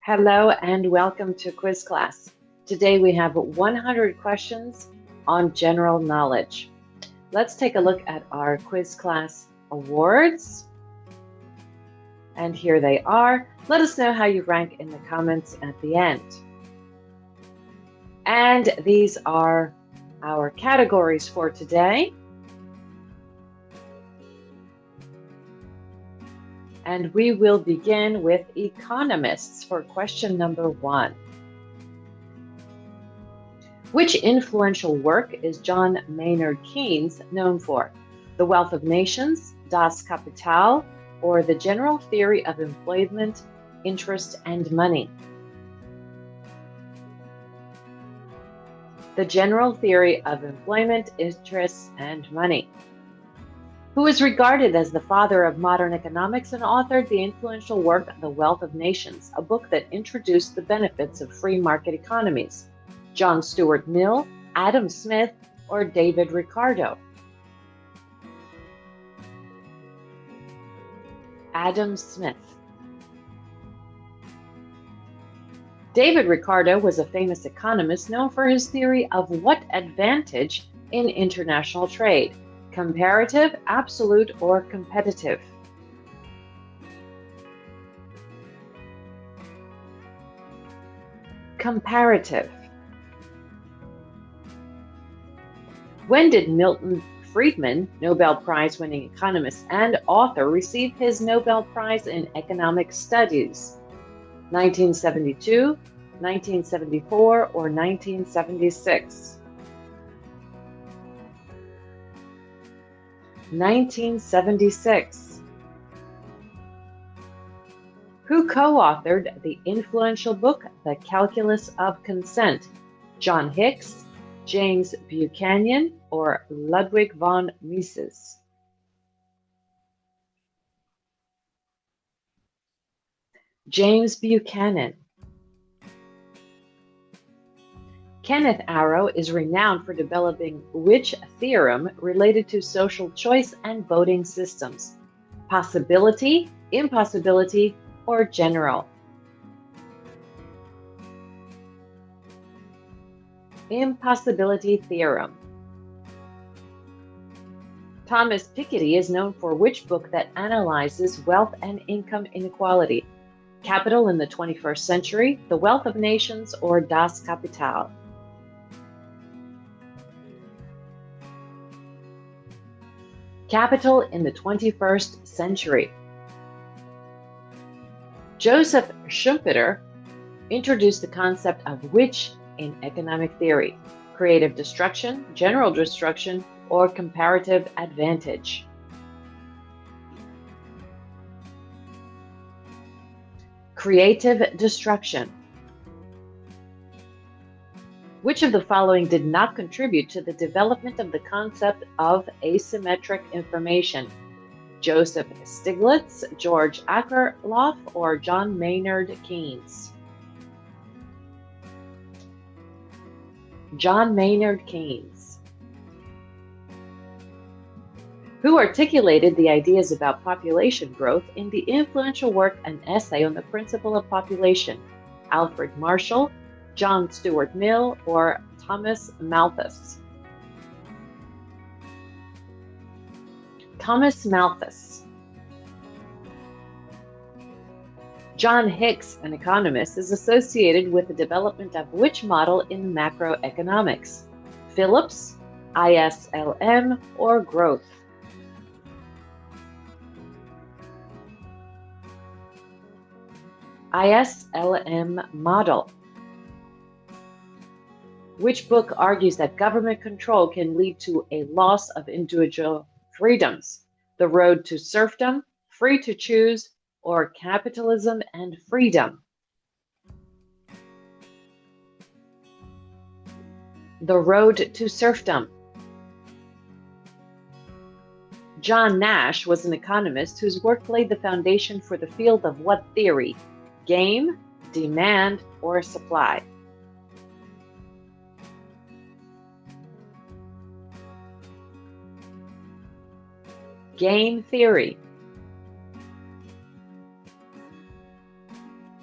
Hello and welcome to quiz class. Today we have 100 questions on general knowledge. Let's take a look at our quiz class awards. And here they are. Let us know how you rank in the comments at the end. And these are our categories for today. And we will begin with economists for question number 1. Which influential work is John Maynard Keynes known for? The Wealth of Nations, Das Kapital, or The General Theory of Employment, Interest, and Money? The General Theory of Employment, Interest, and Money. Who is regarded as the father of modern economics and authored the influential work The Wealth of Nations, a book that introduced the benefits of free market economies? John Stuart Mill, Adam Smith, or David Ricardo? Adam Smith. David Ricardo was a famous economist known for his theory of what advantage in international trade: comparative, absolute, or competitive? Comparative. When did Milton Friedman, Nobel Prize-winning economist and author, receive his Nobel Prize in Economic Studies? 1972, 1974, or 1976? 1976. Who co-authored the influential book, The Calculus of Consent? John Hicks, James Buchanan, or Ludwig von Mises? James Buchanan. Kenneth Arrow is renowned for developing which theorem related to social choice and voting systems? Possibility, impossibility, or general? Impossibility theorem. Thomas Piketty is known for which book that analyzes wealth and income inequality? Capital in the 21st Century, The Wealth of Nations, or Das Kapital? Capital in the 21st Century. Joseph Schumpeter introduced the concept of which in economic theory? Creative destruction, general destruction, or comparative advantage? Creative destruction. Which of the following did not contribute to the development of the concept of asymmetric information? Joseph Stiglitz, George Akerlof, or John Maynard Keynes? John Maynard Keynes. Who articulated the ideas about population growth in the influential work An Essay on the Principle of Population? Alfred Marshall, John Stuart Mill, or Thomas Malthus? Thomas Malthus. John Hicks, an economist, is associated with the development of which model in macroeconomics? Phillips, ISLM, or growth? ISLM model. Which book argues that government control can lead to a loss of individual freedoms? The Road to Serfdom, Free to Choose, or Capitalism and Freedom? The Road to Serfdom. John Nash was an economist whose work laid the foundation for the field of what theory? Game, demand, or supply? Game theory.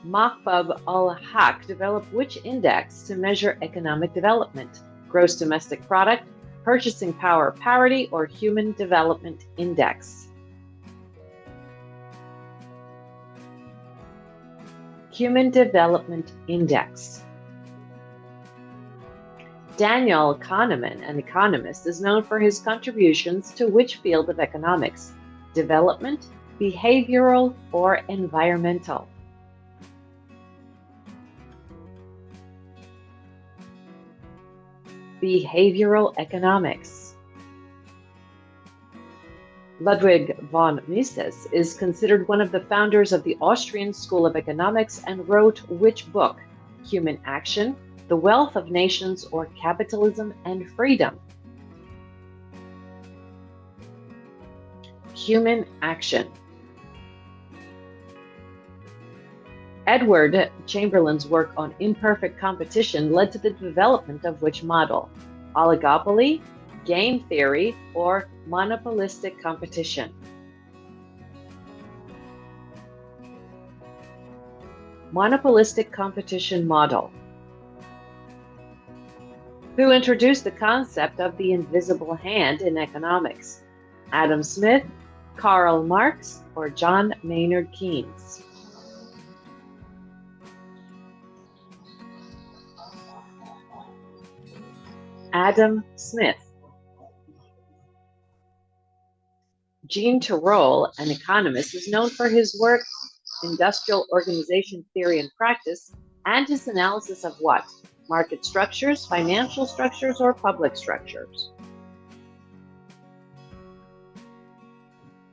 Mahbub al-Haq developed which index to measure economic development? Gross domestic product, purchasing power parity, or human development index? Human Development Index. Daniel Kahneman, an economist, is known for his contributions to which field of economics? Development, behavioral, or environmental? Behavioral economics. Ludwig von Mises is considered one of the founders of the Austrian School of Economics and wrote which book? Human Action, The Wealth of Nations, or Capitalism and Freedom? Human Action. Edward Chamberlain's work on imperfect competition led to the development of which model? Oligopoly, game theory, or monopolistic competition? Monopolistic competition model. Who introduced the concept of the invisible hand in economics? Adam Smith, Karl Marx, or John Maynard Keynes? Adam Smith. Jean Tirole, an economist, is known for his work Industrial Organization Theory and Practice and his analysis of what? Market structures, financial structures, or public structures?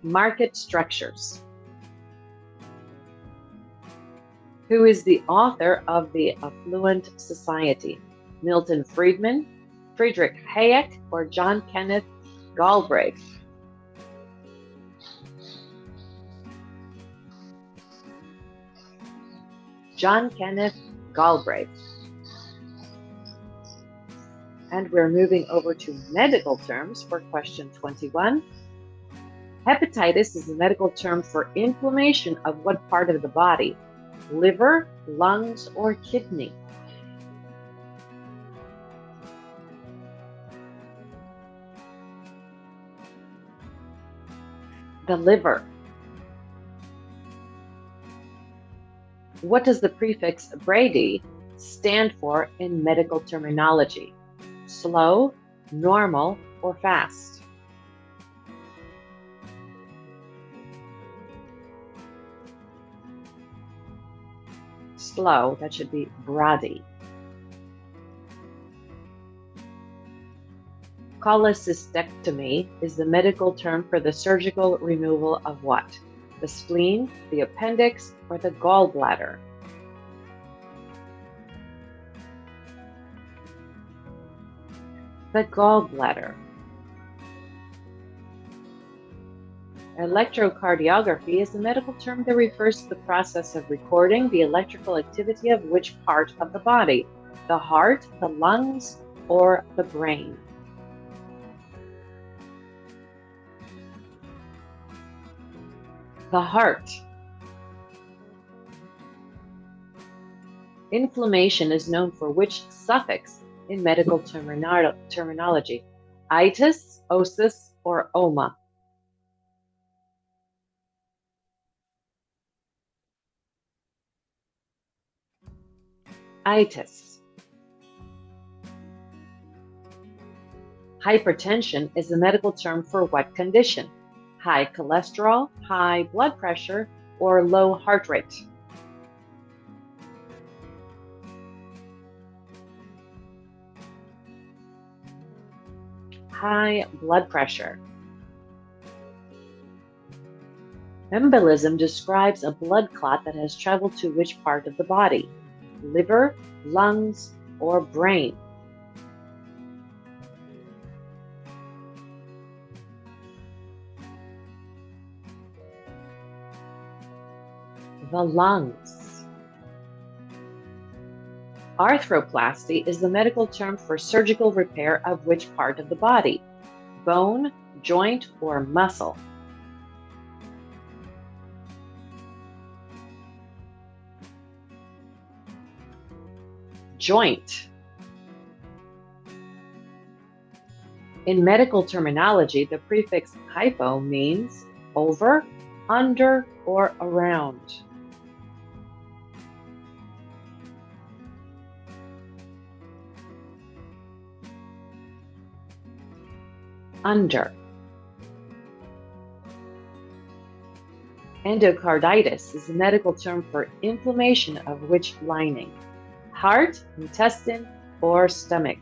Market structures. Who is the author of The Affluent Society? Milton Friedman, Friedrich Hayek, or John Kenneth Galbraith? John Kenneth Galbraith. And we're moving over to medical terms for question 21. Hepatitis is a medical term for inflammation of what part of the body? Liver, lungs, or kidney? The liver. What does the prefix Brady stand for in medical terminology? Slow, normal, or fast? Slow, that should be Brady. Cholecystectomy is the medical term for the surgical removal of what? The spleen, the appendix, or the gallbladder? The gallbladder. Electrocardiography is a medical term that refers to the process of recording the electrical activity of which part of the body? The heart, the lungs, or the brain? The heart. Inflammation is known for which suffix in medical terminology? Itis, osis, or oma? Itis. Hypertension is the medical term for what condition? High cholesterol, high blood pressure, or low heart rate? High blood pressure. Embolism describes a blood clot that has traveled to which part of the body? Liver, lungs, or brain? The lungs. Arthroplasty is the medical term for surgical repair of which part of the body? Bone, joint, or muscle? Joint. In medical terminology, the prefix hypo means over, under, or around. Under. Endocarditis is a medical term for inflammation of which lining? Heart, intestine, or stomach?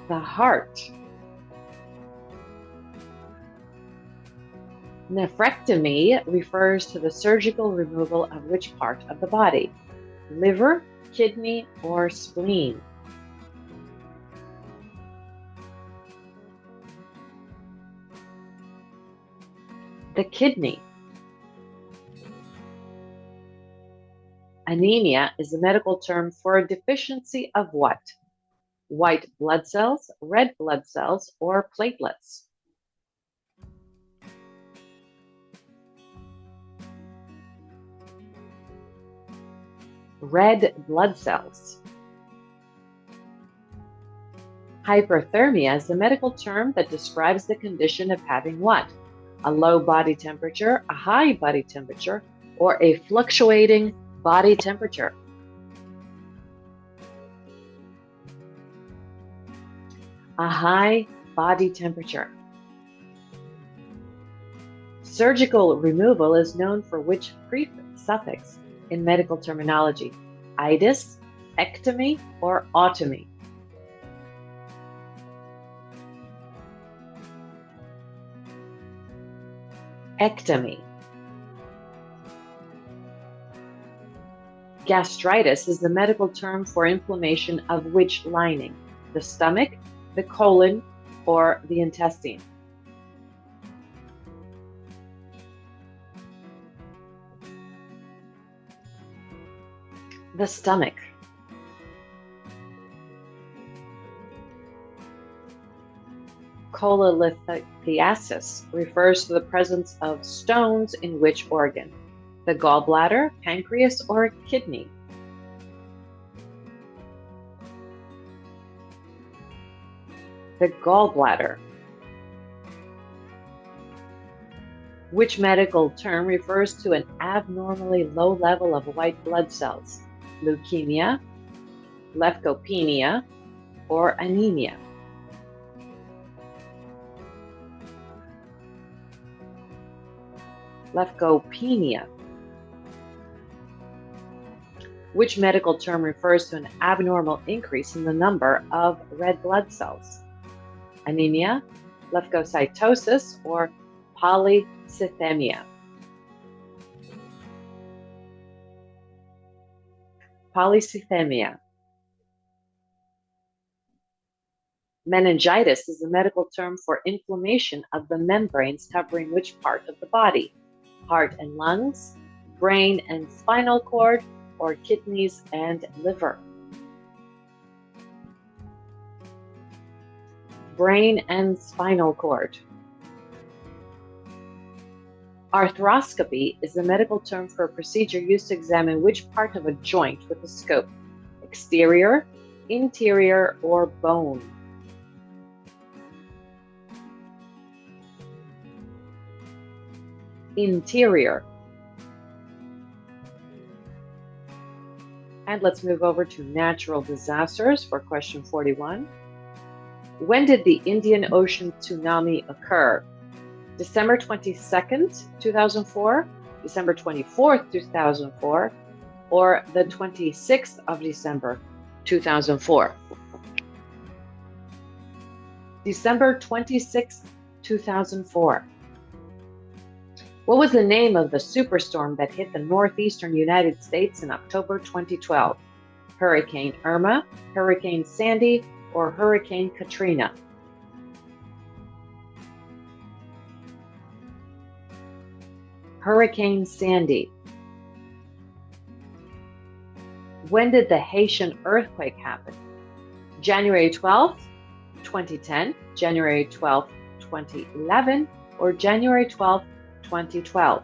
The heart. Nephrectomy refers to the surgical removal of which part of the body? Liver, kidney, or spleen? The kidney. Anemia is a medical term for a deficiency of what? White blood cells, red blood cells, or platelets? Red blood cells. Hyperthermia is a medical term that describes the condition of having what? A low body temperature, a high body temperature, or a fluctuating body temperature? A high body temperature. Surgical removal is known for which suffix in medical terminology? Itis, ectomy, or otomy? Ectomy. Gastritis is the medical term for inflammation of which lining? The stomach, the colon, or the intestine? The stomach. Cholelithiasis refers to the presence of stones in which organ? The gallbladder, pancreas, or kidney? The gallbladder. Which medical term refers to an abnormally low level of white blood cells? Leukemia, leukopenia, or anemia? Leukopenia. Which medical term refers to an abnormal increase in the number of red blood cells? Anemia, leukocytosis, or polycythemia? Polycythemia. Meningitis is a medical term for inflammation of the membranes covering which part of the body? Heart and lungs, brain and spinal cord, or kidneys and liver? Brain and spinal cord. Arthroscopy is a medical term for a procedure used to examine which part of a joint with a scope? Exterior, interior, or bone? Interior. And let's move over to natural disasters for question 41. When did the Indian Ocean tsunami occur? December 22nd, 2004, December 24th, 2004, or the 26th of December, 2004? December 26th, 2004. What was the name of the superstorm that hit the northeastern United States in October 2012? Hurricane Irma, Hurricane Sandy, or Hurricane Katrina? Hurricane Sandy. When did the Haitian earthquake happen? January 12th, 2010, January 12th, 2011, or January 12th, 2012.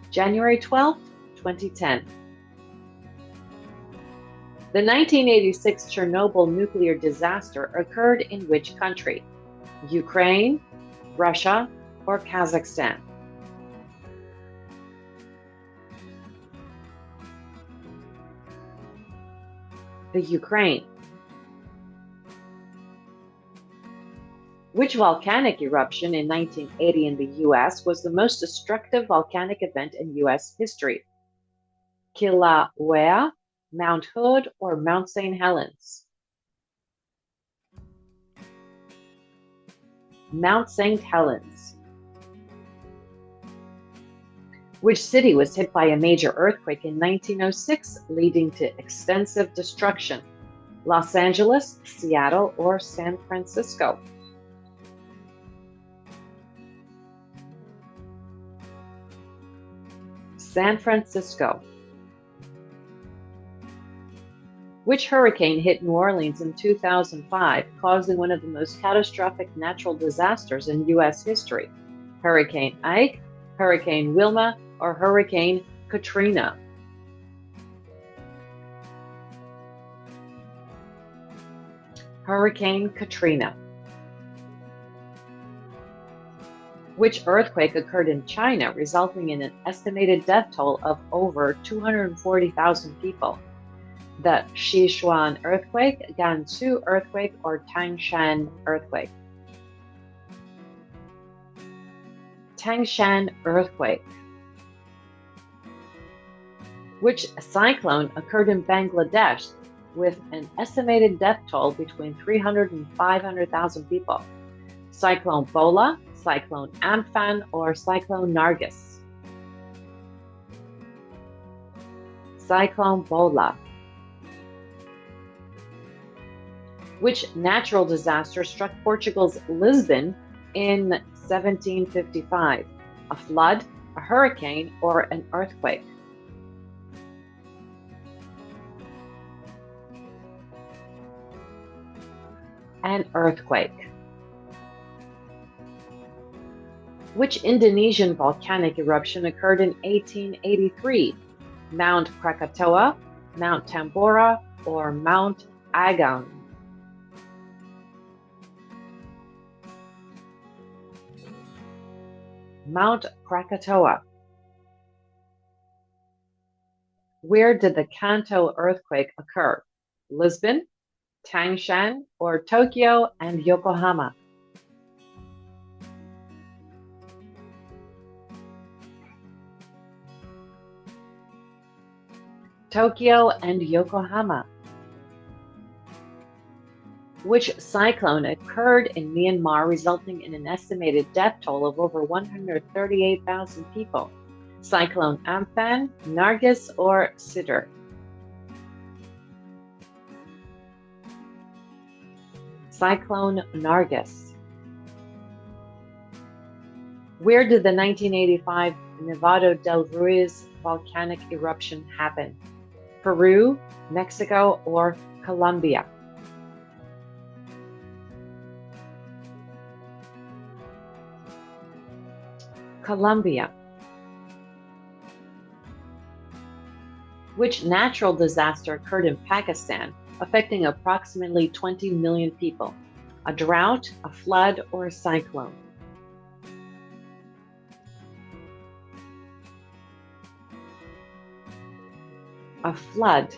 January 12th, 2010. The 1986 Chernobyl nuclear disaster occurred in which country? Ukraine, Russia, or Kazakhstan? The Ukraine. Which volcanic eruption in 1980 in the US was the most destructive volcanic event in US history? Kilauea, Mount Hood, or Mount St. Helens? Mount St. Helens. Which city was hit by a major earthquake in 1906, leading to extensive destruction? Los Angeles, Seattle, or San Francisco? San Francisco. Which hurricane hit New Orleans in 2005, causing one of the most catastrophic natural disasters in U.S. history? Hurricane Ike, Hurricane Wilma, or Hurricane Katrina? Hurricane Katrina. Which earthquake occurred in China, resulting in an estimated death toll of over 240,000 people? The Sichuan earthquake, Gansu earthquake, or Tangshan earthquake? Tangshan earthquake. Which cyclone occurred in Bangladesh with an estimated death toll between 300 and 500,000 people? Cyclone Bola, Cyclone Amphan, or Cyclone Nargis? Cyclone Bola. Which natural disaster struck Portugal's Lisbon in 1755? A flood, a hurricane, or an earthquake? An earthquake. Which Indonesian volcanic eruption occurred in 1883? Mount Krakatoa, Mount Tambora, or Mount Agung? Mount Krakatoa. Where did the Kanto earthquake occur? Lisbon, Tangshan, or Tokyo and Yokohama? Tokyo and Yokohama. Which cyclone occurred in Myanmar, resulting in an estimated death toll of over 138,000 people? Cyclone Amphan, Nargis, or Sidr? Cyclone Nargis. Where did the 1985 Nevado del Ruiz volcanic eruption happen? Peru, Mexico, or Colombia? Colombia. Which natural disaster occurred in Pakistan, affecting approximately 20 million people? A drought, a flood, or a cyclone? A flood.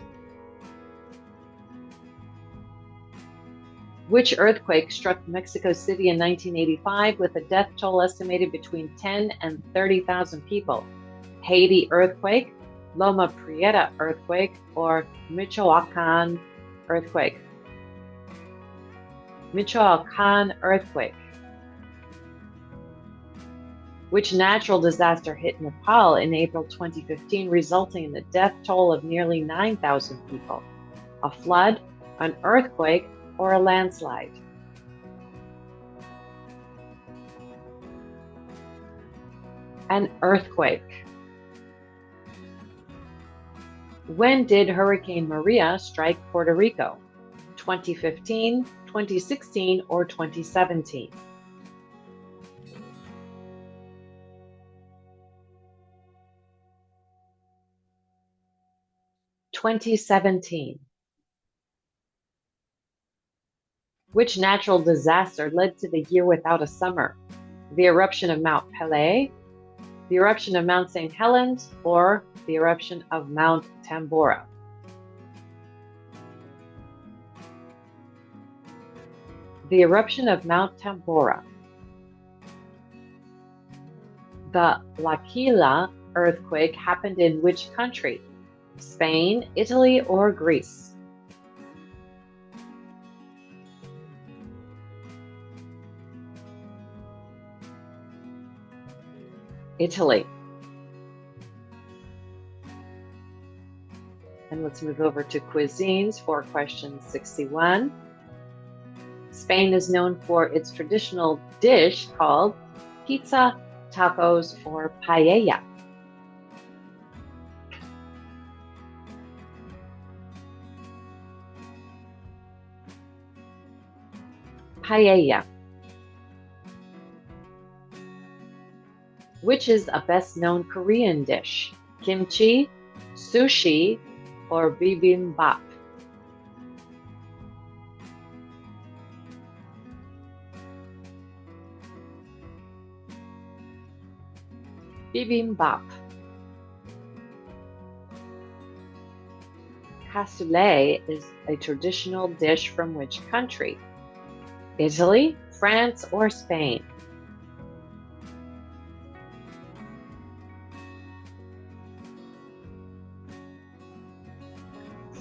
Which earthquake struck Mexico City in 1985 with a death toll estimated between 10 and 30,000 people? Haiti earthquake, Loma Prieta earthquake, or Michoacan earthquake? Michoacan earthquake. Which natural disaster hit Nepal in April 2015, resulting in the death toll of nearly 9,000 people? A flood, an earthquake, or a landslide? An earthquake. When did Hurricane Maria strike Puerto Rico? 2015, 2016, or 2017? (2017). Which natural disaster led to the year without a summer? The eruption of Mount Pelée, the eruption of Mount St. Helens, or the eruption of Mount Tambora? The eruption of Mount Tambora. The L'Aquila earthquake happened in which country? Spain, Italy, or Greece? Italy. And let's move over to cuisines for question 61. Spain is known for its traditional dish called pizza, tacos, or paella. Paella. Which is a best-known Korean dish? Kimchi, sushi, or bibimbap? Bibimbap. Cassoulet is a traditional dish from which country? Italy, France, or Spain?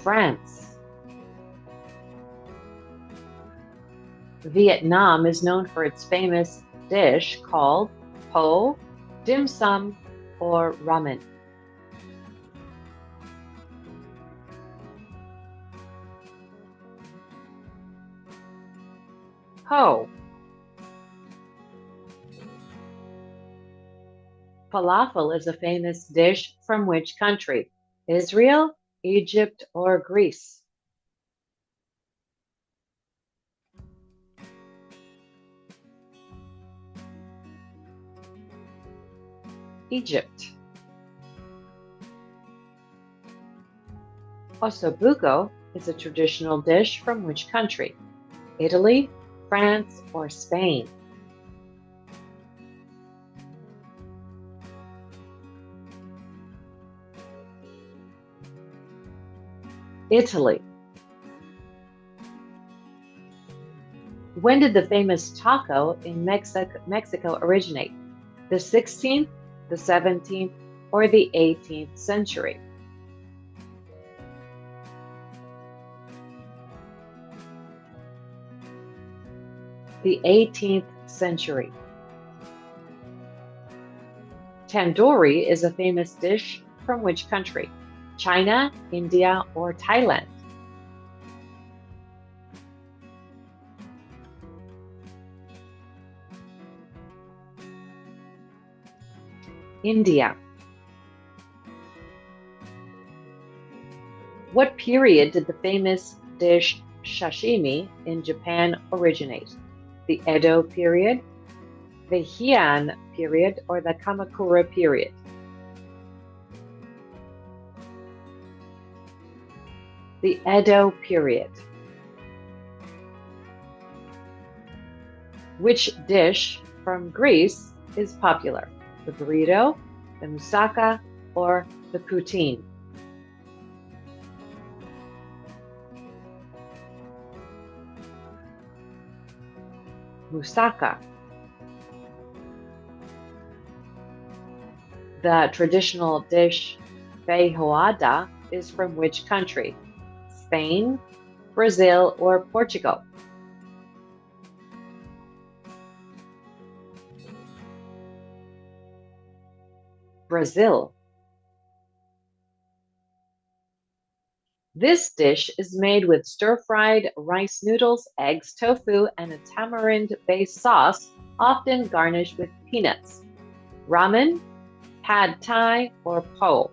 France. Vietnam is known for its famous dish called po, dim sum, or ramen. Po. Falafel is a famous dish from which country? Israel, Egypt, or Greece? Egypt. Ossobuco is a traditional dish from which country? Italy, France, or Spain? Italy. When did the famous taco in Mexico originate? The 16th, the 17th, or the 18th century? The 18th century. Tandoori is a famous dish from which country? China, India, or Thailand? India. What period did the famous dish sashimi in Japan originate? The Edo period, the Heian period, or the Kamakura period? The Edo period. Which dish from Greece is popular? The burrito, the moussaka, or the poutine? Moussaka. The traditional dish feijoada is from which country? Spain, Brazil, or Portugal? Brazil. This dish is made with stir-fried rice noodles, eggs, tofu, and a tamarind-based sauce, often garnished with peanuts. Ramen, pad thai, or po?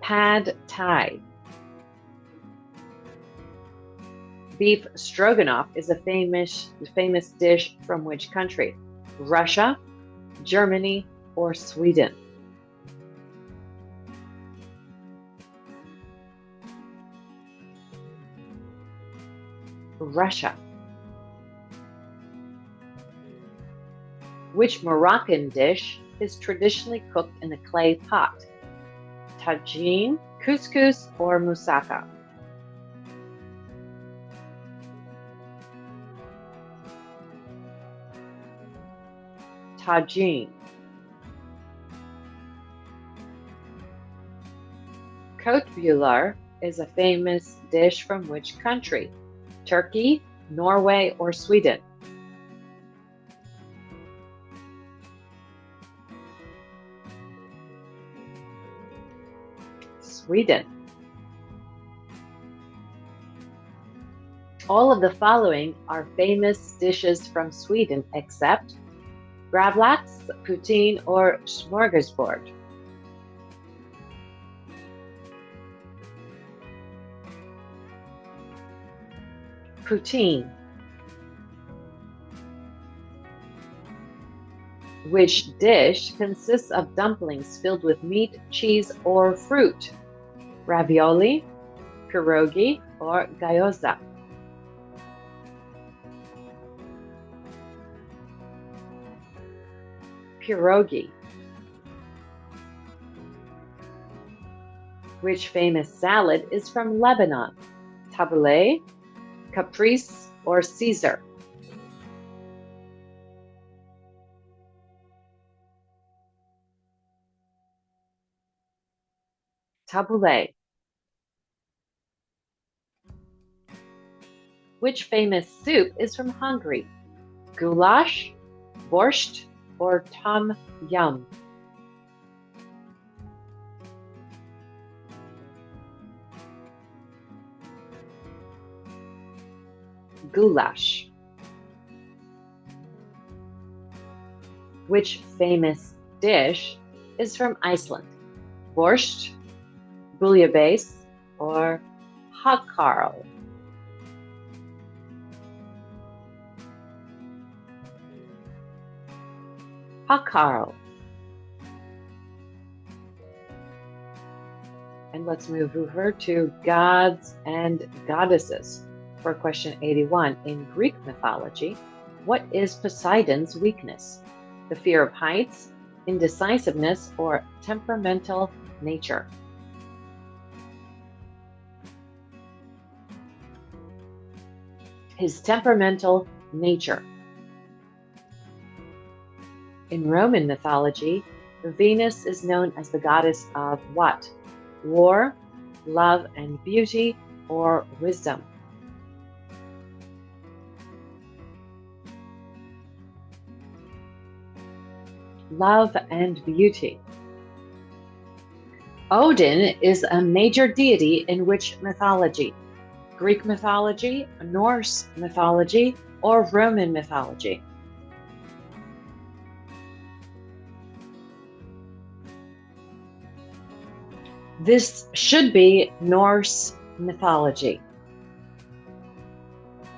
Pad thai. Beef stroganoff is a famous dish from which country? Russia, Germany, or Sweden? Russia. Which Moroccan dish is traditionally cooked in a clay pot? Tagine, couscous, or moussaka? Tagine. Côte Brûlée is a famous dish from which country? Turkey, Norway, or Sweden? Sweden. All of the following are famous dishes from Sweden except gravlax, poutine, or smorgasbord. Poutine. Which dish consists of dumplings filled with meat, cheese, or fruit? Ravioli, pierogi, or gyoza? Pierogi. Which famous salad is from Lebanon? Tabbouleh, caprese, or Caesar? Tabbouleh. Which famous soup is from Hungary? Goulash, borscht, or tom yum? Goulash. Which famous dish is from Iceland? Borscht, bouillabaisse, or hakkarl? Hakkarl. And let's move over to gods and goddesses. For question 81, in Greek mythology, what is Poseidon's weakness? The fear of heights, indecisiveness, or temperamental nature? His temperamental nature. In Roman mythology, Venus is known as the goddess of what? War, love and beauty, or wisdom? Love and beauty. Odin is a major deity in which mythology? Greek mythology, Norse mythology, or Roman mythology? This should be Norse mythology.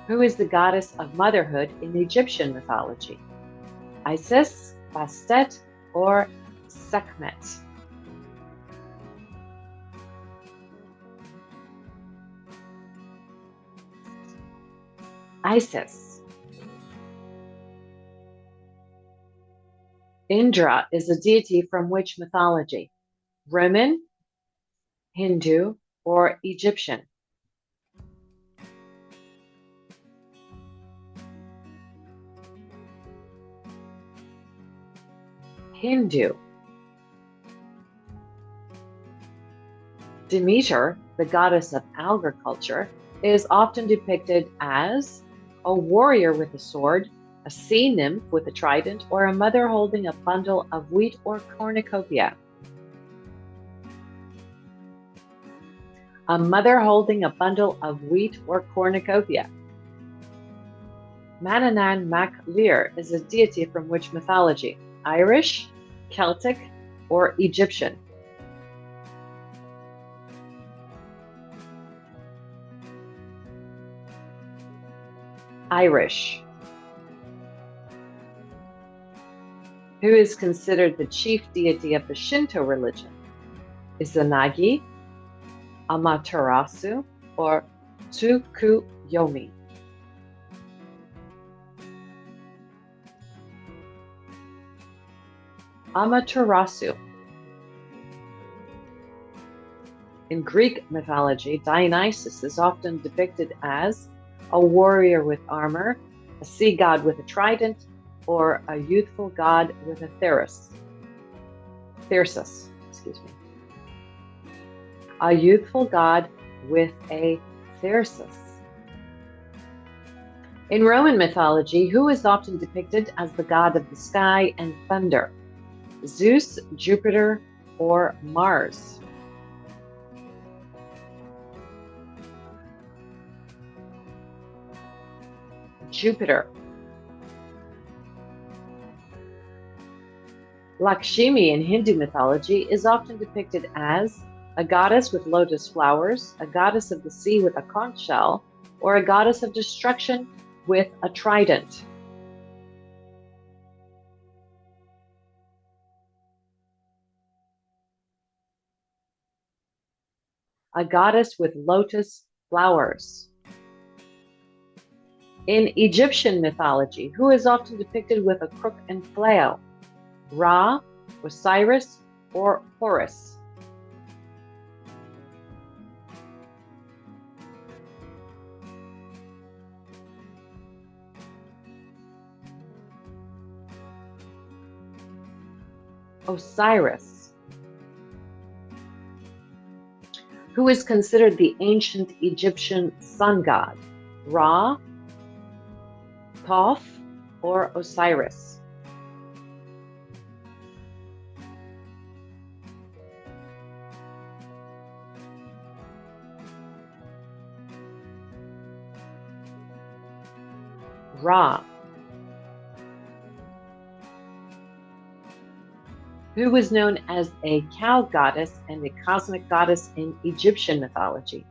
Who is the goddess of motherhood in Egyptian mythology? Isis, Bastet, or Sekhmet? Isis. Indra is a deity from which mythology? Roman, Hindu, or Egyptian? Hindu. Demeter, the goddess of agriculture, is often depicted as a warrior with a sword, a sea nymph with a trident, or a mother holding a bundle of wheat or cornucopia. A mother holding a bundle of wheat or cornucopia. Manannán mac Lir is a deity from which mythology? Irish, Celtic, or Egyptian? Irish. Who is considered the chief deity of the Shinto religion? Izanagi, Amaterasu, or Tsukuyomi? Amaterasu. In Greek mythology, Dionysus is often depicted as a warrior with armor, a sea god with a trident, or a youthful god with a thyrsus. A youthful god with a thyrsus. In Roman mythology, who is often depicted as the god of the sky and thunder? Zeus, Jupiter, or Mars? Jupiter. Lakshmi in Hindu mythology is often depicted as a goddess with lotus flowers, a goddess of the sea with a conch shell, or a goddess of destruction with a trident. A goddess with lotus flowers. In Egyptian mythology, who is often depicted with a crook and flail? Ra, Osiris, or Horus? Osiris. Who is considered the ancient Egyptian sun god? Ra, Thoth, or Osiris? Ra. Who was known as a cow goddess and a cosmic goddess in Egyptian mythology?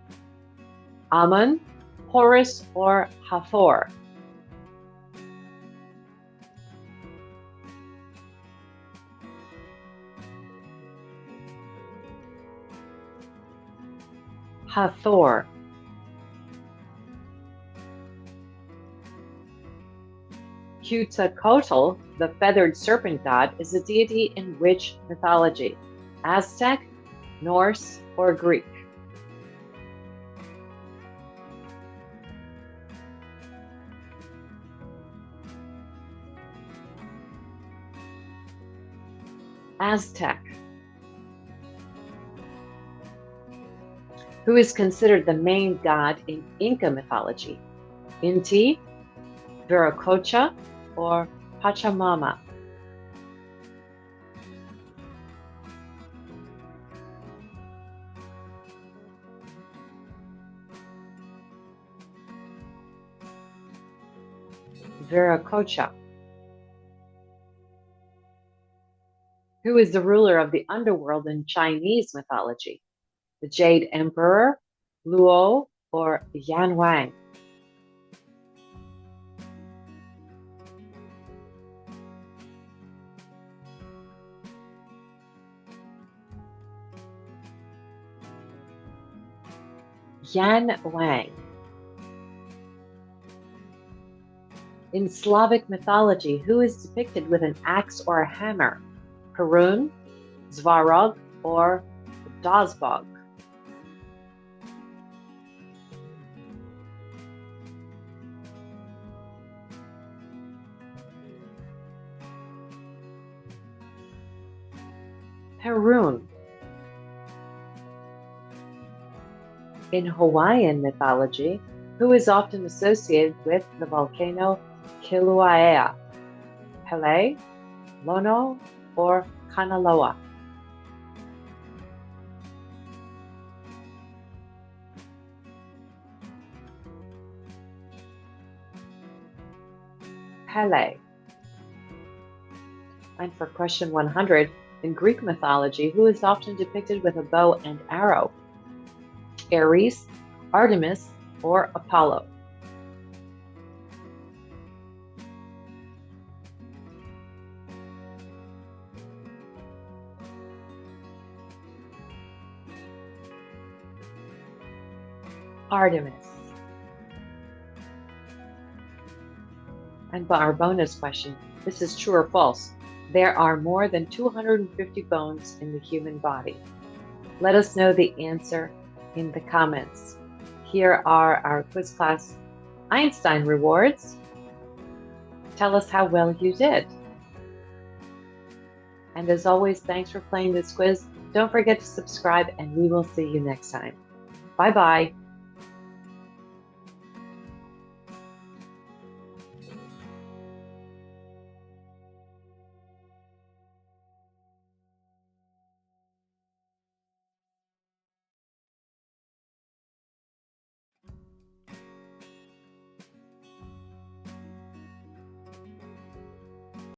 Amun, Horus, or Hathor? Hathor. Quetzalcoatl, the feathered serpent god, is a deity in which mythology? Aztec, Norse, or Greek? Aztec. Who is considered the main god in Inca mythology? Inti, Viracocha, or Pachamama? Viracocha. Who is the ruler of the underworld in Chinese mythology? The Jade Emperor, Luo, or Yan Wang? Yan Wang. In Slavic mythology, who is depicted with an axe or a hammer? Perun, Svarog, or Dazbog? Perun. In Hawaiian mythology, who is often associated with the volcano Kilauea? Pele, Lono, or Kanaloa? Pele. And for question 100, in Greek mythology, who is often depicted with a bow and arrow? Ares, Artemis, or Apollo? Artemis. And our bonus question, this is true or false. There are more than 250 bones in the human body. Let us know the answer in the comments. Here are our quiz class Einstein rewards. Tell us how well you did. And as always, thanks for playing this quiz. Don't forget to subscribe, and we will see you next time. Bye-bye.